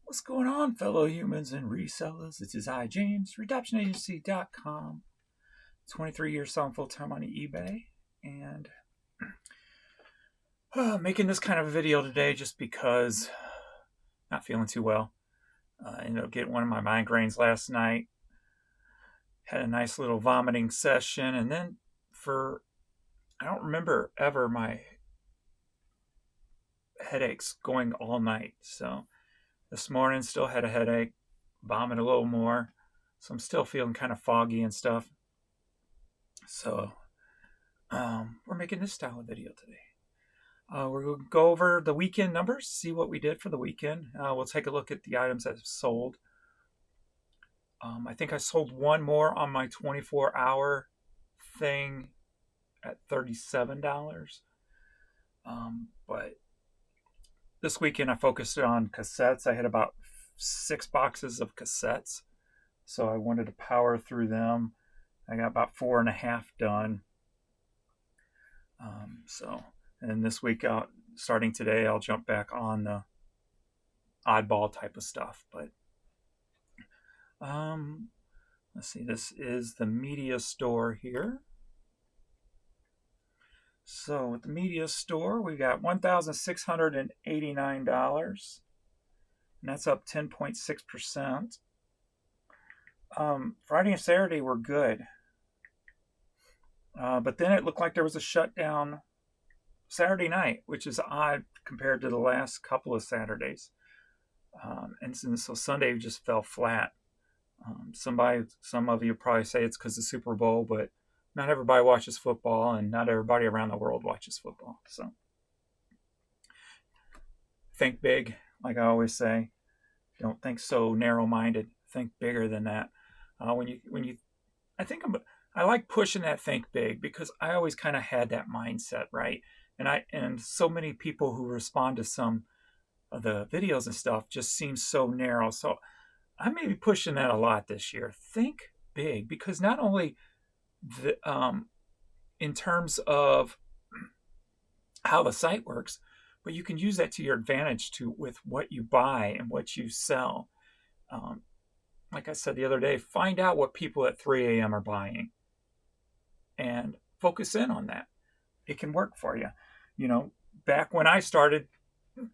What's going on, fellow humans and resellers? It is I, James, RedemptionAgency.com. 23 years selling full-time on eBay, and making this kind of a video today just because not feeling too well. I ended up getting one of my migraines last night. Had a nice little vomiting session, and then I don't remember ever my headaches going all night. So this morning still had a headache, vomited a little more. So I'm still feeling kind of foggy and stuff. So we're making this style of video today. We're going to go over the weekend numbers, see what we did for the weekend. We'll take a look at the items that have sold. I think I sold one more on my 24-hour thing at $37. But this weekend I focused on cassettes. I had about 6 boxes of cassettes, so I wanted to power through them. I got about 4.5 done. And this week, starting today, I'll jump back on the oddball type of stuff. But let's see, this is the media store here. So with the media store, we got $1,689, and that's up 10.6%. Friday and Saturday were good. But then it looked like there was a shutdown Saturday night, which is odd compared to the last couple of Saturdays. And so Sunday just fell flat. Some of you probably say it's because of the Super Bowl, but not everybody watches football, and not everybody around the world watches football. So think big, like I always say. Don't think so narrow-minded. Think bigger than that. I like pushing that think big because I always kind of had that mindset, right? And so many people who respond to some of the videos and stuff just seem so narrow. So I may be pushing that a lot this year. Think big, because not only in terms of how the site works, but you can use that to your advantage with what you buy and what you sell. Like I said the other day, find out what people at 3 a.m. are buying and focus in on that. It can work for you. You know, back when I started,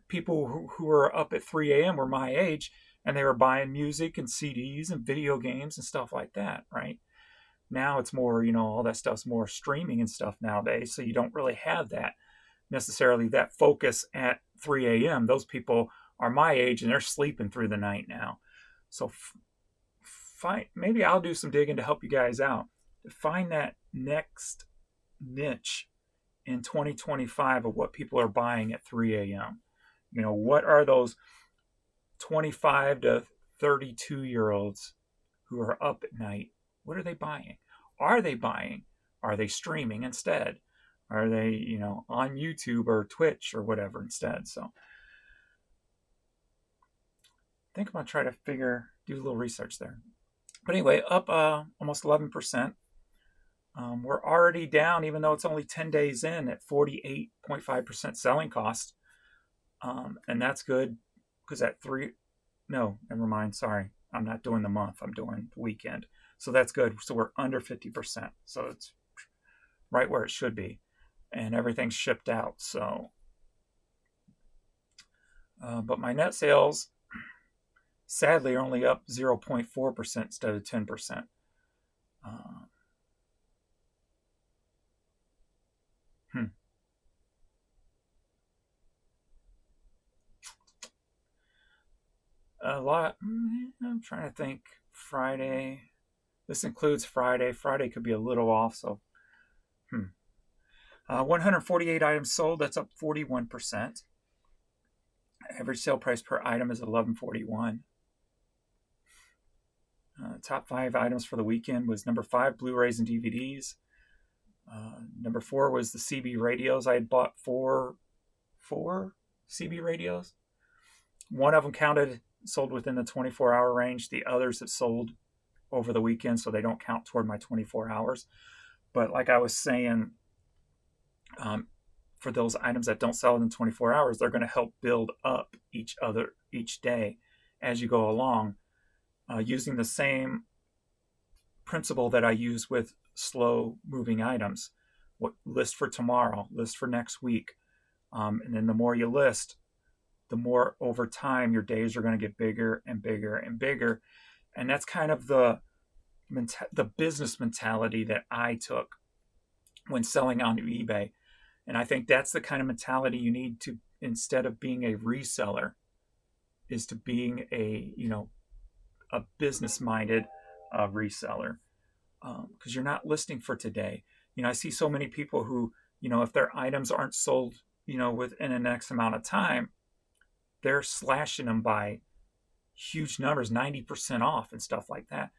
people who were up at 3 a.m. were my age, and they were buying music and CDs and video games and stuff like that, right? Now it's more, all that stuff's more streaming and stuff nowadays, so you don't really have that necessarily that focus at 3 a.m. Those people are my age, and they're sleeping through the night now. So maybe I'll do some digging to help you guys out. To find that next niche in 2025 of what people are buying at 3 a.m. What are those 25 to 32-year-olds who are up at night? What are they buying? Are they buying? Are they streaming instead? Are they, on YouTube or Twitch or whatever instead? So I think I'm going to try to do a little research there. But anyway, up almost 11%. We're already down, even though it's only 10 days in, at 48.5% selling cost. And that's good because never mind, sorry. I'm not doing the month, I'm doing the weekend. So that's good. So we're under 50%. So it's right where it should be. And everything's shipped out. So, but my net sales, sadly, are only up 0.4% instead of 10%. A lot. I'm trying to think. Friday. This includes Friday. Friday could be a little off. So, 148 items sold. That's up 41%. Average sale price per item is $11.41. Top 5 items for the weekend was number 5, Blu-rays and DVDs. Number 4 was the CB radios. I had bought four CB radios. One of them sold within the 24-hour range. The others have sold over the weekend, so they don't count toward my 24 hours. But like I was saying, for those items that don't sell in 24 hours, they're going to help build up each day as you go along, using the same principle that I use with slow moving items. What list for tomorrow, list for next week. And then the more you list, the more over time your days are going to get bigger and bigger and bigger. And that's kind of the business mentality that I took when selling on eBay. And I think that's the kind of mentality you need to, instead of being a reseller, is to being a business minded reseller, because you're not listing for today. I see so many people who, if their items aren't sold, within an X amount of time, they're slashing them by huge numbers, 90% off and stuff like that.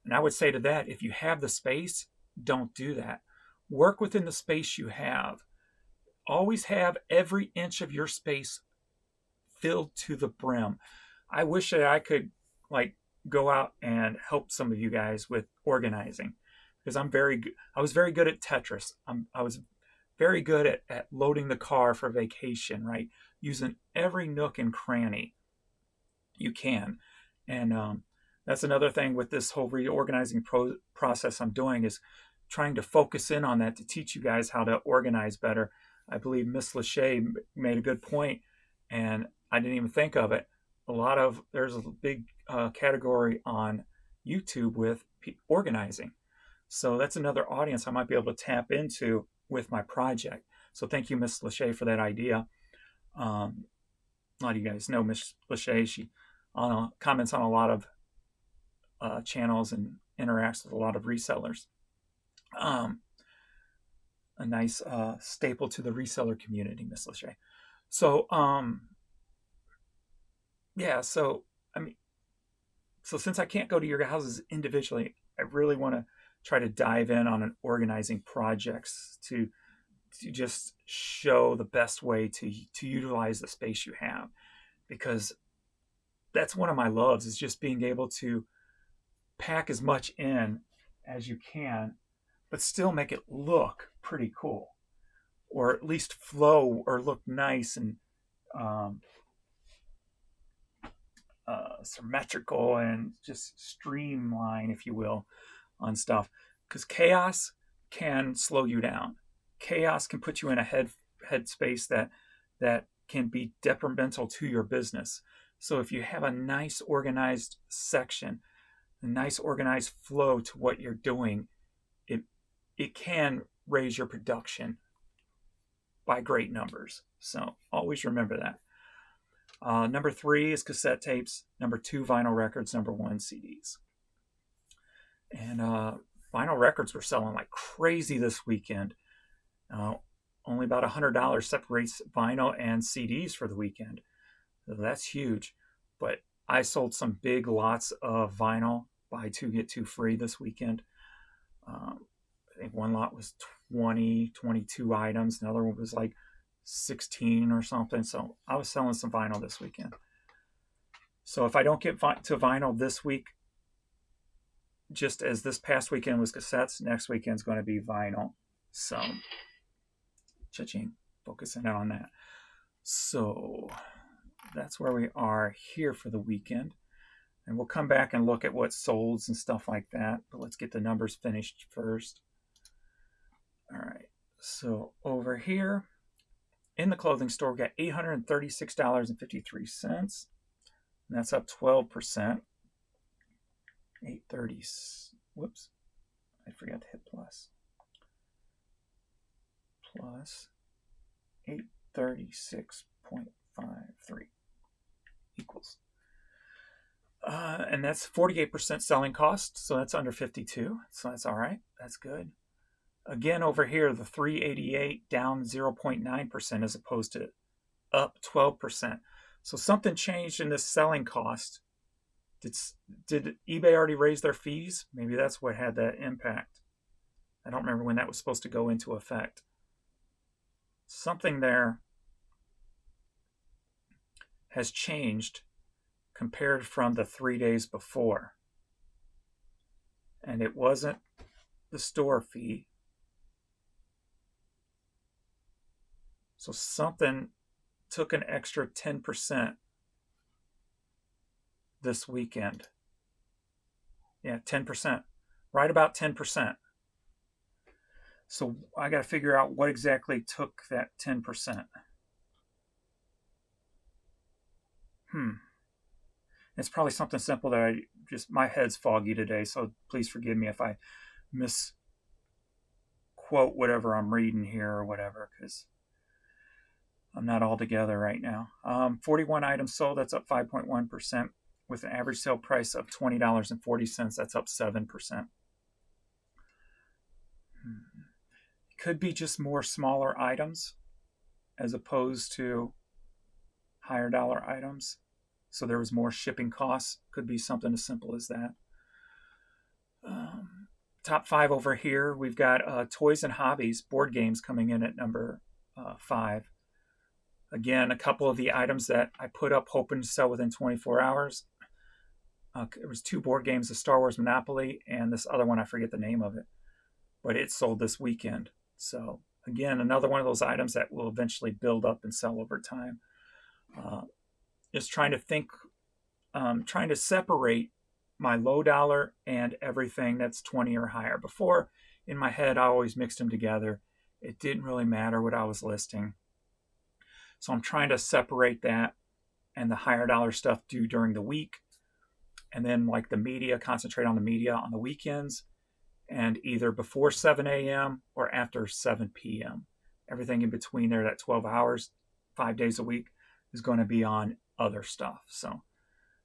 And I would say to that, if you have the space, don't do that. Work within the space you have. Always have every inch of your space filled to the brim. I wish that I could go out and help some of you guys with organizing, because I was very good at Tetris. I was very good at loading the car for vacation, right? Using every nook and cranny you can. And that's another thing with this whole reorganizing process I'm doing, is trying to focus in on that to teach you guys how to organize better. I believe Miss Lachey made a good point, and I didn't even think of it. There's a big category on YouTube with organizing. So that's another audience I might be able to tap into with my project. So thank you, Miss Lachey, for that idea. A lot of you guys know Miss Lachey. She comments on a lot of channels and interacts with a lot of resellers. A nice staple to the reseller community, Miss Lachey. So so since I can't go to your houses individually, I really want to try to dive in on an organizing projects to just show the best way to utilize the space you have, because that's one of my loves, is just being able to pack as much in as you can, but still make it look pretty cool, or at least flow or look nice and symmetrical and just streamline, if you will, on stuff. Because chaos can slow you down. Chaos can put you in a headspace that can be detrimental to your business. So if you have a nice organized section, a nice organized flow to what you're doing, it can raise your production by great numbers. So always remember that. Number 3 is cassette tapes. Number 2, vinyl records. Number 1, CDs. And vinyl records were selling like crazy this weekend. Only about $100 separates vinyl and CDs for the weekend. So that's huge. But I sold some big lots of vinyl, buy 2 get 2 free this weekend. I think one lot was 22 items. Another one was like 16 or something. So I was selling some vinyl this weekend. So if I don't get to vinyl this week, just as this past weekend was cassettes, next weekend's going to be vinyl. So, cha-ching, focusing on that. So that's where we are here for the weekend. And we'll come back and look at what solds and stuff like that. But let's get the numbers finished first. All right. So over here in the clothing store, we got $836.53. And that's up 12%. 830. Whoops. I forgot to hit plus. Plus 836.53 equals. And that's 48% selling cost. So that's under 52. So that's all right. That's good. Again, over here, the 388 down 0.9% as opposed to up 12%. So something changed in this selling cost. Did eBay already raise their fees? Maybe that's what had that impact. I don't remember when that was supposed to go into effect. Something there has changed compared from the 3 days before. And it wasn't the store fee. So something took an extra 10% this weekend. Yeah, 10%. Right about 10%. So I got to figure out what exactly took that 10%. It's probably something simple that my head's foggy today, so please forgive me if I misquote whatever I'm reading here or whatever, because I'm not all together right now. 41 items sold, that's up 5.1%, with an average sale price of $20.40, that's up 7%. Could be just more smaller items as opposed to higher dollar items. So there was more shipping costs. Could be something as simple as that. Top 5 over here, we've got Toys and Hobbies, board games coming in at number 5. Again, a couple of the items that I put up hoping to sell within 24 hours. There was 2 board games, the Star Wars Monopoly and this other one, I forget the name of it. But it sold this weekend. So again, another one of those items that will eventually build up and sell over time. Just trying to think, trying to separate my low dollar and everything that's 20 or higher. Before, in my head, I always mixed them together. It didn't really matter what I was listing. So I'm trying to separate that and the higher dollar stuff due during the week. And then like the media, concentrate on the media on the weekends and either before 7 a.m. or after 7 p.m. Everything in between there, that 12 hours, 5 days a week, is going to be on other stuff. So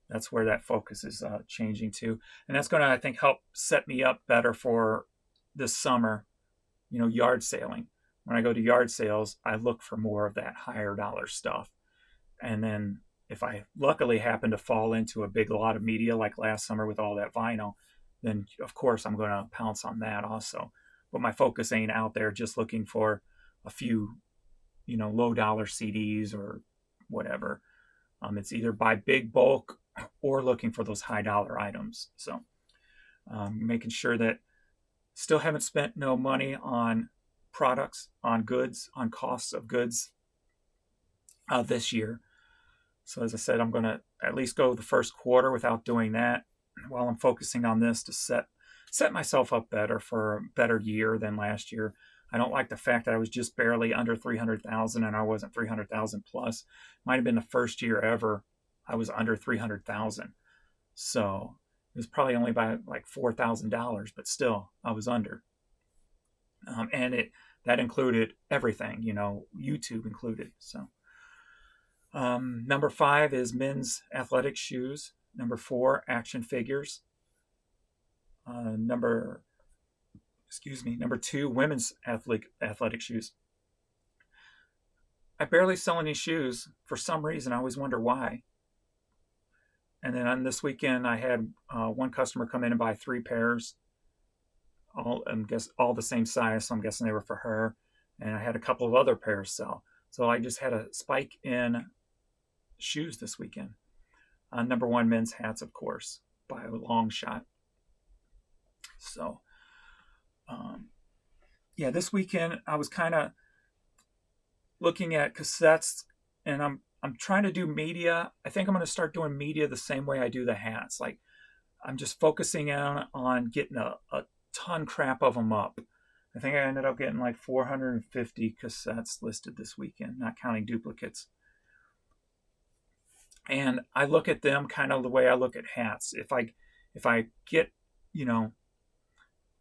that's where that focus is changing to. And that's going to, I think, help set me up better for this summer, yard sailing. When I go to yard sales, I look for more of that higher dollar stuff. And then if I luckily happen to fall into a big lot of media like last summer with all that vinyl, then of course I'm going to pounce on that also. But my focus ain't out there just looking for a few, low dollar CDs or whatever. It's either buy big bulk or looking for those high dollar items. So making sure that still haven't spent no money on products, on goods, on costs of goods this year. So as I said, I'm going to at least go the first quarter without doing that while I'm focusing on this to set myself up better for a better year than last year. I don't like the fact that I was just barely under 300,000 and I wasn't 300,000 plus. Might have been the first year ever I was under 300,000. So it was probably only by like $4,000, but still I was under. And that included everything, YouTube included. So number 5 is men's athletic shoes. Number 4, action figures. Number 2, women's athletic shoes. I barely sell any shoes for some reason. I always wonder why. And then on this weekend, I had one customer come in and buy 3 pairs, all the same size. So I'm guessing they were for her. And I had a couple of other pairs sell. So I just had a spike in shoes this weekend. Number 1, men's hats, of course, by a long shot. So, this weekend I was kind of looking at cassettes, and I'm trying to do media. I think I'm going to start doing media the same way I do the hats. Like I'm just focusing on getting a ton crap of them up. I think I ended up getting like 450 cassettes listed this weekend, not counting duplicates. And I look at them kind of the way I look at hats. If I get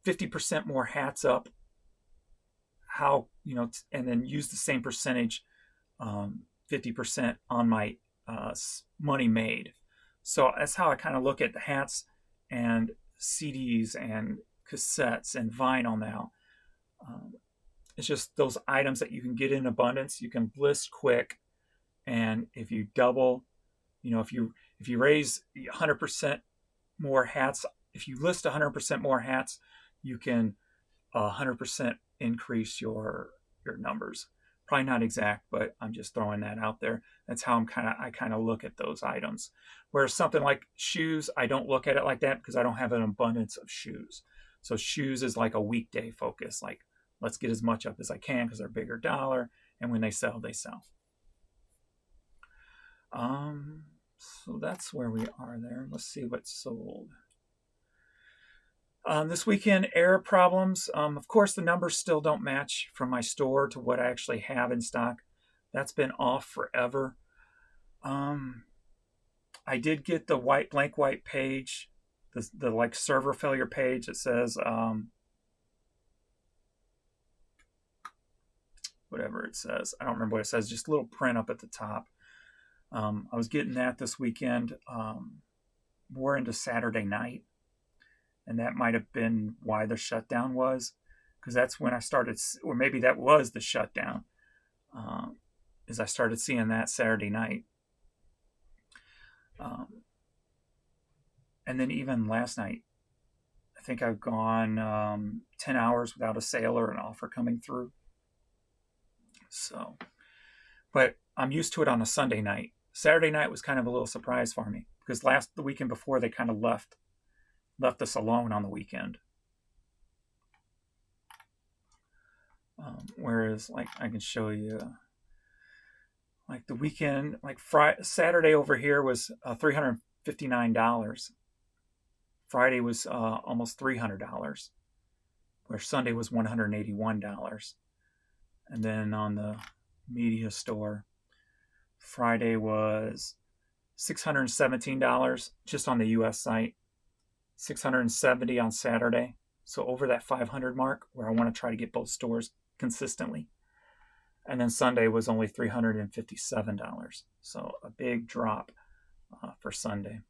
50% more hats up, how and then use the same percentage, 50% on my money made. So that's how I kind of look at the hats and CDs and cassettes and vinyl now. It's just those items that you can get in abundance. You can list quick, and if you double, if you raise 100% more hats, if you list 100% more hats, you can 100% increase your numbers. Probably not exact, but I'm just throwing that out there. That's how I kind of look at those items. Whereas something like shoes, I don't look at it like that because I don't have an abundance of shoes. So shoes is like a weekday focus. Like let's get as much up as I can because they're bigger dollar, and when they sell, they sell. So that's where we are there. Let's see what's sold. This weekend, air problems. Of course, the numbers still don't match from my store to what I actually have in stock. That's been off forever. I did get the blank white page, the like server failure page that says whatever it says. I don't remember what it says. Just a little print up at the top. I was getting that this weekend. We're into Saturday night, and that might have been why the shutdown was, because that's when I started, or maybe that was the shutdown, as I started seeing that Saturday night. And then even last night, I think I've gone 10 hours without a sale or an offer coming through. So, but I'm used to it on a Sunday night. Saturday night was kind of a little surprise for me, because the weekend before, they kind of left us alone on the weekend. Whereas, like, I can show you, like the weekend, like Saturday over here was $359. Friday was almost $300, where Sunday was $181. And then on the media store, Friday was $617 just on the US site, $670 on Saturday. So over that 500 mark, where I want to try to get both stores consistently. And then Sunday was only $357. So a big drop for Sunday.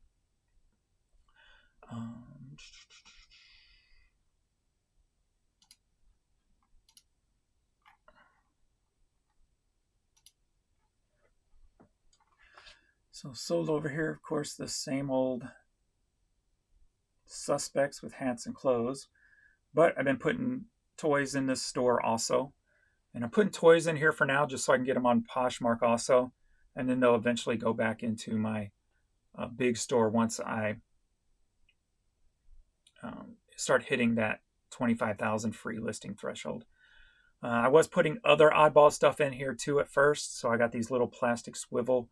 So sold over here, of course, the same old suspects with hats and clothes. But I've been putting toys in this store also. And I'm putting toys in here for now just so I can get them on Poshmark also. And then they'll eventually go back into my big store once I start hitting that 25,000 free listing threshold. I was putting other oddball stuff in here too at first. So I got these little plastic swivel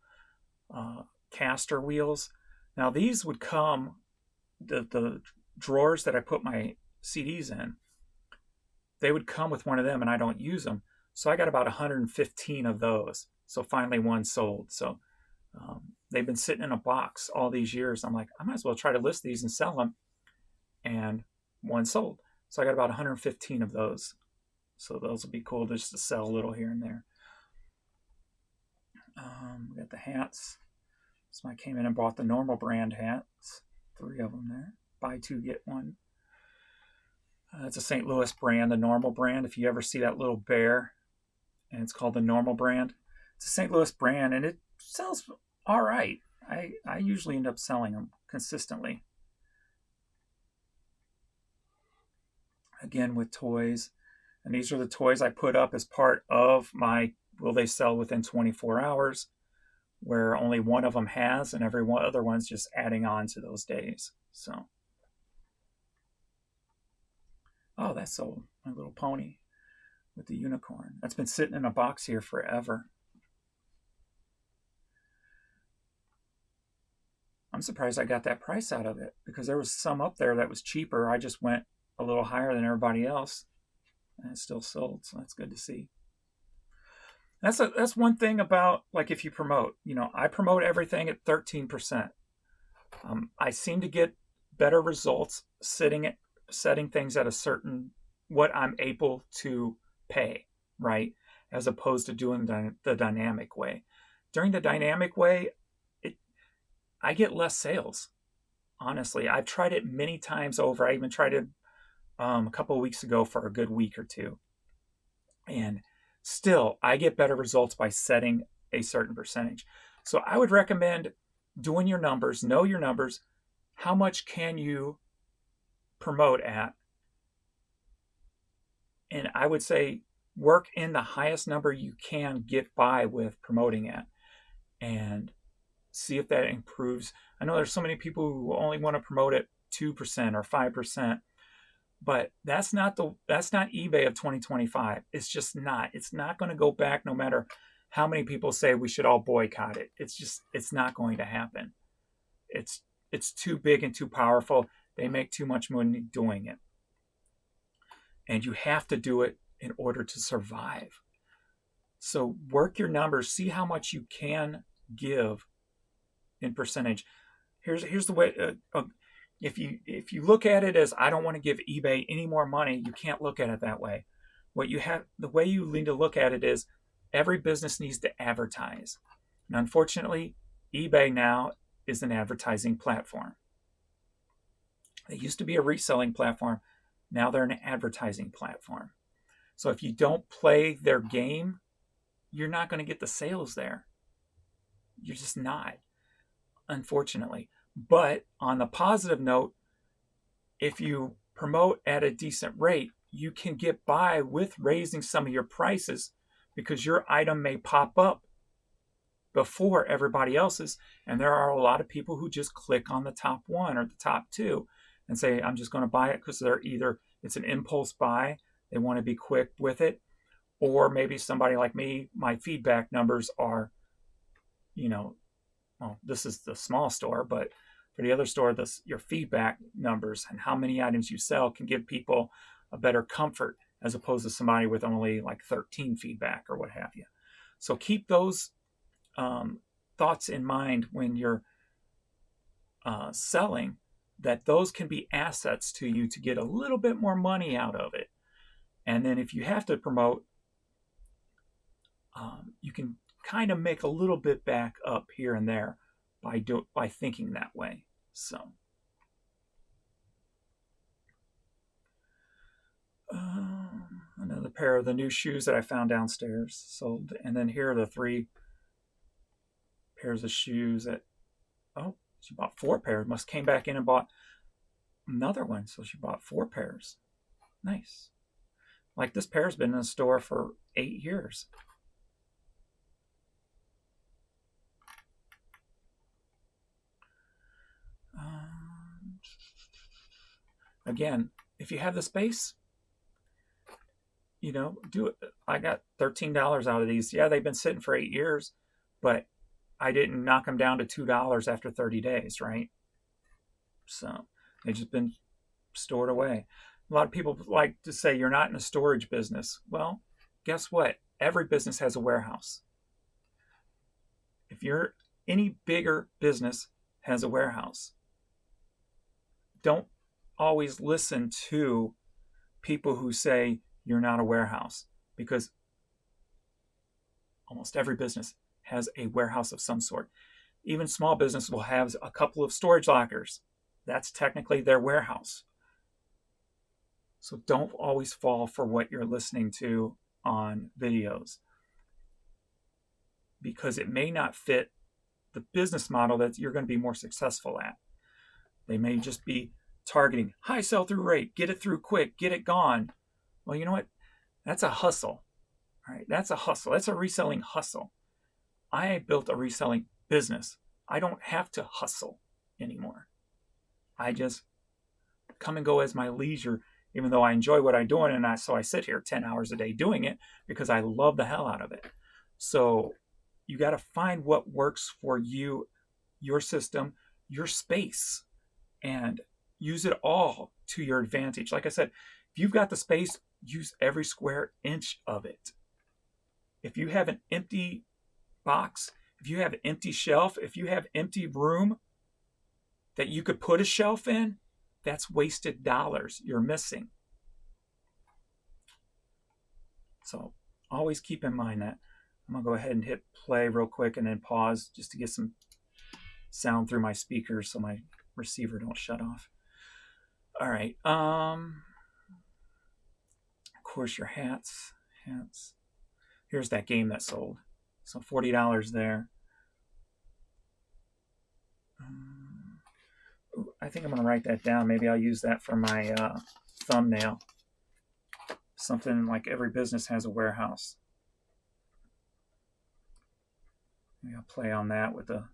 caster wheels. Now these would come, the drawers that I put my CDs in, they would come with one of them, and I don't use them. So I got about 115 of those. So finally one sold. So they've been sitting in a box all these years. I'm like, I might as well try to list these and sell them. And one sold. So I got about 115 of those. So those will be cool just to sell a little here and there. We got the hats. So I came in and bought the normal brand hats. 3 of them there. Buy 2, get 1. It's a St. Louis brand, the normal brand. If you ever see that little bear, and it's called the normal brand. It's a St. Louis brand, and it sells all right. I usually end up selling them consistently. Again, with toys. And these are the toys I put up as part of my will they sell within 24 hours, where only one of them has, and every other one's just adding on to those days. So, oh, that's sold. My little pony with the unicorn. That's been sitting in a box here forever. I'm surprised I got that price out of it, because there was some up there that was cheaper. I just went a little higher than everybody else, and it still sold. So that's good to see. That's one thing about, like, if you promote, I promote everything at 13%. I seem to get better results setting things at a certain, what I'm able to pay, right? As opposed to doing the dynamic way. During the dynamic way, I get less sales. Honestly, I've tried it many times over. I even tried it a couple of weeks ago for a good week or two. And still, I get better results by setting a certain percentage. So I would recommend doing your numbers, know your numbers. How much can you promote at? And I would say work in the highest number you can get by with promoting at, and see if that improves. I know there's so many people who only want to promote at 2% or 5. But that's not eBay of 2025. It's just not. It's not going to go back no matter how many people say we should all boycott it? It's not going to happen. It's too big and too powerful. They make too much money doing it. And you have to do it in order to survive. So work your numbers, see how much you can give in percentage. Here's the way. If you look at it as, I don't want to give eBay any more money, you can't look at it that way. The way you need to look at it is, every business needs to advertise. And unfortunately, eBay now is an advertising platform. They used to be a reselling platform. Now they're an advertising platform. So if you don't play their game, you're not going to get the sales there. You're just not, unfortunately. But on the positive note, if you promote at a decent rate, you can get by with raising some of your prices, because your item may pop up before everybody else's. And there are a lot of people who just click on the top one or the top two and say, I'm just going to buy it, because it's an impulse buy. They want to be quick with it. Or maybe somebody like me, my feedback numbers are, well, this is the small store, but for the other store, your feedback numbers and how many items you sell can give people a better comfort, as opposed to somebody with only like 13 feedback or what have you. So keep those thoughts in mind when you're selling, that those can be assets to you to get a little bit more money out of it. And then if you have to promote, you can kind of make a little bit back up here and there by thinking that way. So another pair of the new shoes that I found downstairs sold. And then here are the 3 pairs of shoes that, she bought 4 pairs. Must came back in and bought another one. So she bought 4 pairs. Nice. Like, this pair's been in the store for 8 years. Again, if you have the space, do it. I got $13 out of these. Yeah, they've been sitting for 8 years, but I didn't knock them down to $2 after 30 days, right? So they've just been stored away. A lot of people like to say you're not in a storage business. Well, guess what? Every business has a warehouse. If you're any bigger business, has a warehouse. Don't always listen to people who say you're not a warehouse, because almost every business has a warehouse of some sort. Even small business will have a couple of storage lockers. That's technically their warehouse. So don't always fall for what you're listening to on videos, because it may not fit the business model that you're going to be more successful at. They may just be targeting high sell-through rate, get it through quick, get it gone. Well, you know what? That's a hustle. All right, that's a hustle. That's a reselling hustle. I built a reselling business. I don't have to hustle anymore. I just come and go as my leisure, even though I enjoy what I'm doing, and so I sit here 10 hours a day doing it because I love the hell out of it. So you got to find what works for you, your system, your space, and use it all to your advantage. Like I said, if you've got the space, use every square inch of it. If you have an empty box, if you have an empty shelf, if you have empty room that you could put a shelf in, that's wasted dollars you're missing. So always keep in mind that. I'm going to go ahead and hit play real quick and then pause just to get some sound through my speakers so my receiver don't shut off. All right. Of course, your hats. Here's that game that sold. So $40 there. I think I'm going to write that down. Maybe I'll use that for my thumbnail. Something like every business has a warehouse. Maybe I'll play on that with the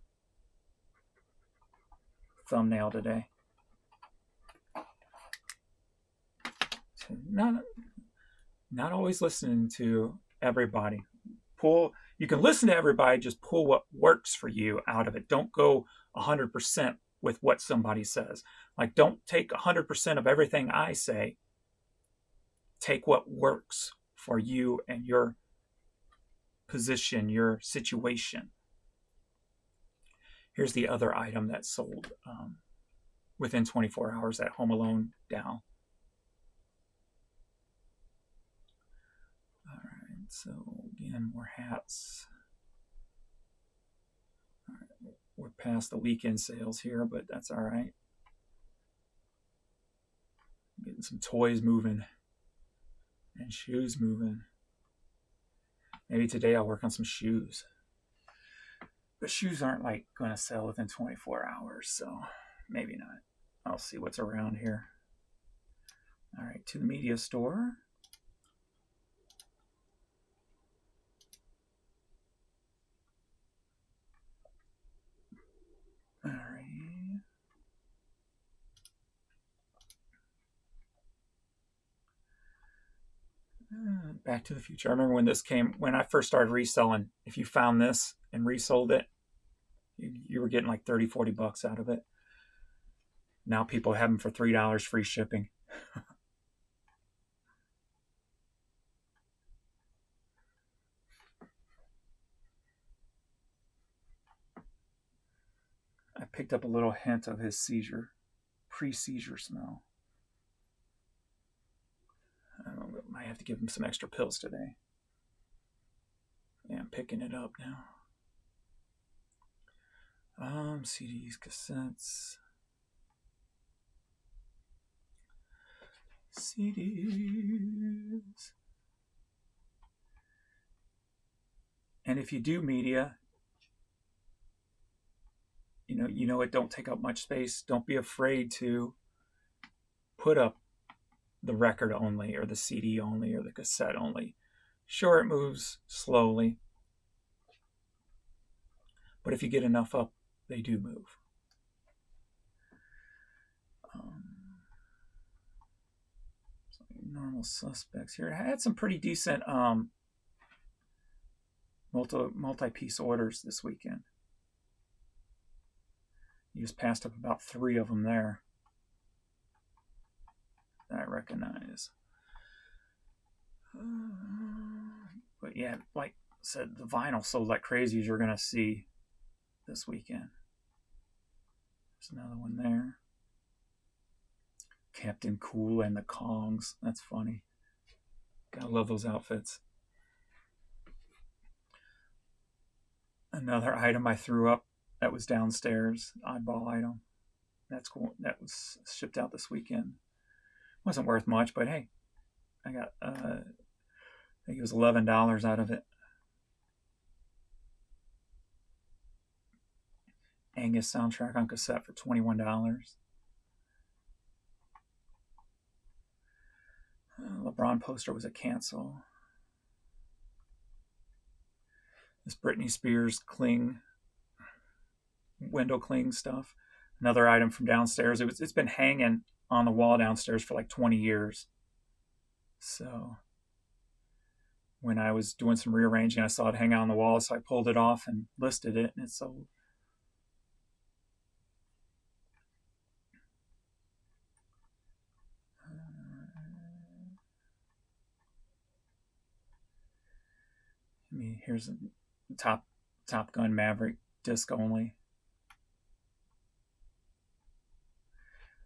thumbnail today. So not always listening to everybody. You can listen to everybody, just pull what works for you out of it. Don't go 100% with what somebody says. Like, don't take 100% of everything I say. Take what works for you and your position, your situation. Here's the other item that sold within 24 hours, that Home Alone Dow. All right, so again, more hats. All right, we're past the weekend sales here, but that's all right. Getting some toys moving and shoes moving. Maybe today I'll work on some shoes. But shoes aren't like going to sell within 24 hours, so maybe not. I'll see what's around here. All right, to the media store. All right. Back to the Future. I remember when this came, when I first started reselling, if you found this and resold it, you were getting like 30, 40 bucks out of it. Now people have them for $3 free shipping. I picked up a little hint of his seizure, pre-seizure smell. I might have to give him some extra pills today. Yeah, I'm picking it up now. CDs, cassettes. CDs. And if you do media, you know it don't take up much space. Don't be afraid to put up the record only, or the CD only, or the cassette only. Sure, it moves slowly, but if you get enough up, they do move. Normal suspects here. I had some pretty decent multi-piece orders this weekend. You just passed up about 3 of them there that I recognize. But yeah, like I said, the vinyl sold like crazy, as you're going to see this weekend. There's another one there. Captain Cool and the Kongs. That's funny. Gotta love those outfits. Another item I threw up that was downstairs, oddball item. That's cool. That was shipped out this weekend. Wasn't worth much, but hey, I got I think it was $11 out of it. Angus soundtrack on cassette for $21. LeBron poster was a cancel. This Britney Spears window cling stuff. Another item from downstairs. It's been hanging on the wall downstairs for like 20 years. So when I was doing some rearranging, I saw it hang on the wall, so I pulled it off and listed it, and it sold. Here's a Top Gun Maverick disc only.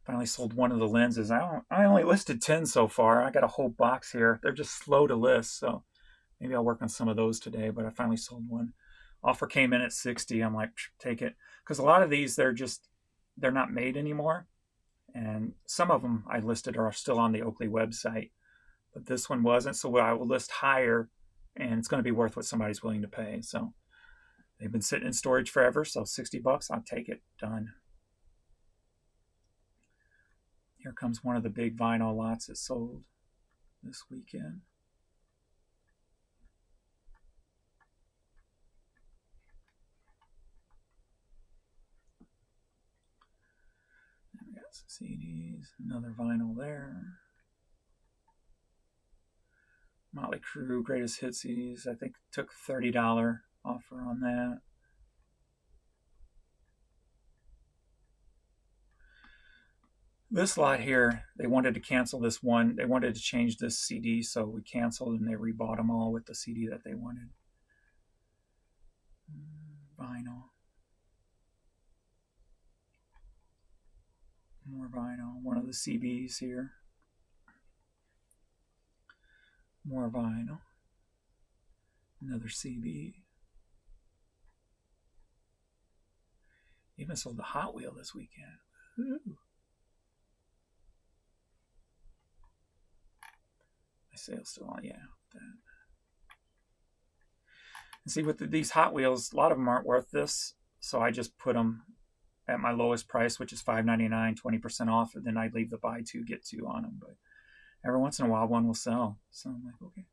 Finally sold one of the lenses. I only listed 10 so far. I got a whole box here. They're just slow to list, so maybe I'll work on some of those today, but I finally sold one. Offer came in at 60. I'm like, take it. Because a lot of these, they're not made anymore. And some of them I listed are still on the Oakley website, but this one wasn't. So I will list higher, and it's going to be worth what somebody's willing to pay. So they've been sitting in storage forever, so 60 bucks, I'll take it. Done. Here comes one of the big vinyl lots that sold this weekend. We got some CDs, another vinyl there. Motley Crue Greatest Hit CDs. I think took $30 offer on that. This lot here, they wanted to cancel this one. They wanted to change this CD, so we canceled and they rebought them all with the CD that they wanted. Vinyl. More vinyl. One of the CBs here. More vinyl. Another CB. Even sold the Hot Wheel this weekend. Ooh. My sale's still on, yeah. That. And see, with these Hot Wheels, a lot of them aren't worth this, so I just put them at my lowest price, which is $5.99, 20% off, and then I leave the buy two, get two on them. But every once in a while, one will sell. So I'm like, okay,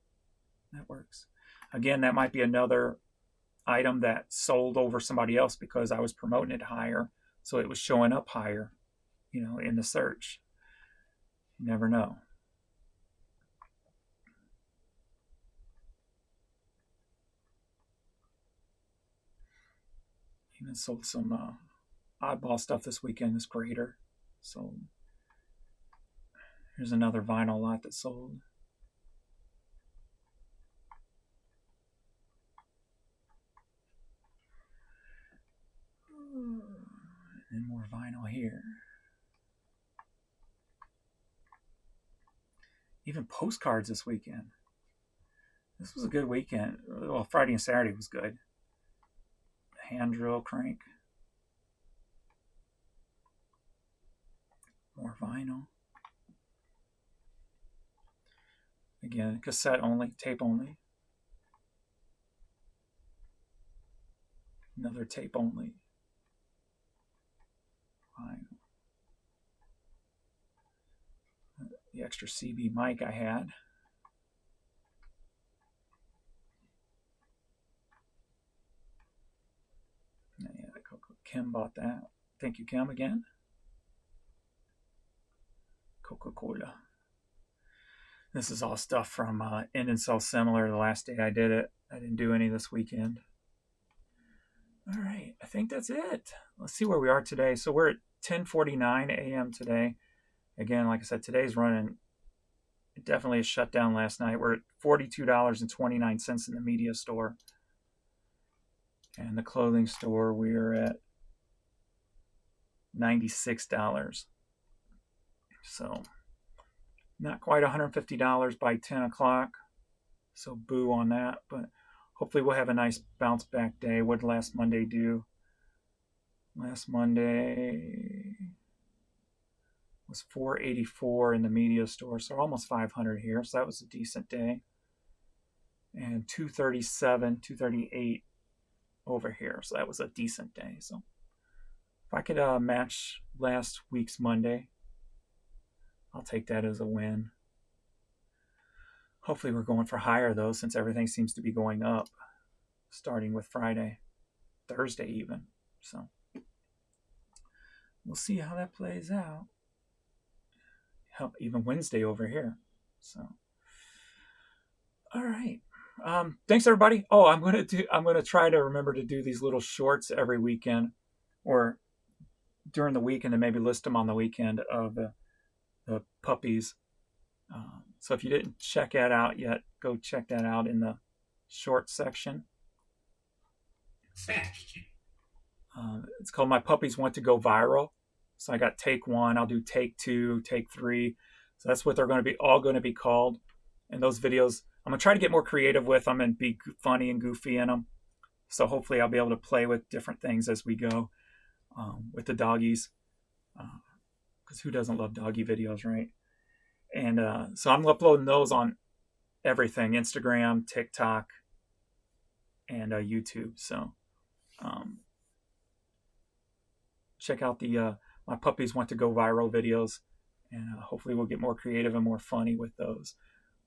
that works. Again, that might be another item that sold over somebody else because I was promoting it higher, so it was showing up higher, in the search. You never know. Even sold some oddball stuff this weekend, this grater. So here's another vinyl lot that sold. And more vinyl here. Even postcards this weekend. This was a good weekend. Well, Friday and Saturday was good. Hand drill crank. More vinyl. Again, cassette only, tape only. Another tape only. Vinyl. The extra CB mic I had. Yeah, Kim bought that. Thank you, Kim, again. Coca-Cola. This is all stuff from End and Sell Similar. The last day I did it. I didn't do any this weekend. All right, I think that's it. Let's see where we are today. So we're at 10:49 a.m. today. Again, like I said, today's running. It definitely is shut down last night. We're at $42.29 in the media store. And the clothing store, we're at $96. So not quite $150 by 10 o'clock. So boo on that. But hopefully we'll have a nice bounce back day. What did last Monday do? Last Monday was $484 in the media store. So almost $500 here. So that was a decent day. And $237, $238 over here. So that was a decent day. So if I could match last week's Monday, I'll take that as a win. Hopefully we're going for higher though, since everything seems to be going up, starting with Friday, Thursday even. So we'll see how that plays out. Even Wednesday over here. So all right. Thanks everybody. Oh, I'm gonna try to remember to do these little shorts every weekend, or during the week, and then maybe list them on the weekend of the puppies. So if you didn't check that out yet, go check that out in the short section. It's called My Puppies Want to Go Viral. So I got take 1, I'll do take 2, take 3. So that's what they're going to be called. And those videos, I'm going to try to get more creative with them and be funny and goofy in them. So hopefully I'll be able to play with different things as we go with the doggies. Because who doesn't love doggy videos, right? And so I'm uploading those on everything, Instagram, TikTok, and YouTube. So check out the My Puppies Want to Go Viral videos, and hopefully we'll get more creative and more funny with those.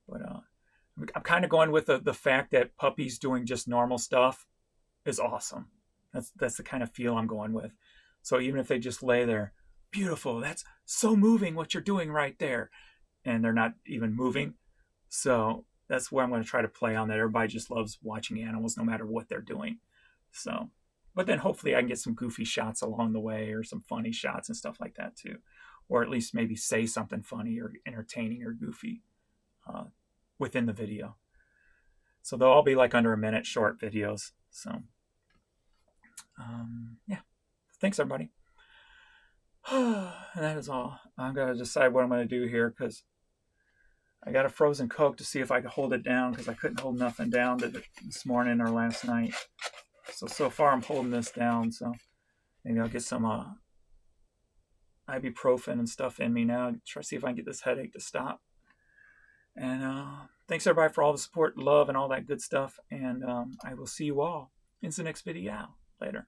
But I'm kind of going with the fact that puppies doing just normal stuff is awesome. That's the kind of feel I'm going with. So even if they just lay there, beautiful, that's so moving what you're doing right there, and they're not even moving. So that's where I'm going to try to play on that. Everybody just loves watching animals no matter what they're doing. So, but then hopefully I can get some goofy shots along the way, or some funny shots and stuff like that too. Or at least maybe say something funny or entertaining or goofy within the video. So they'll all be like under a minute short videos. So, yeah. Thanks, everybody. And that is all. I'm going to decide what I'm going to do here, because I got a frozen Coke to see if I could hold it down, because I couldn't hold nothing down this morning or last night. So far I'm holding this down. So maybe I'll get some ibuprofen and stuff in me now. Try to see if I can get this headache to stop. And thanks everybody for all the support, love, and all that good stuff. And I will see you all in the next video. Later.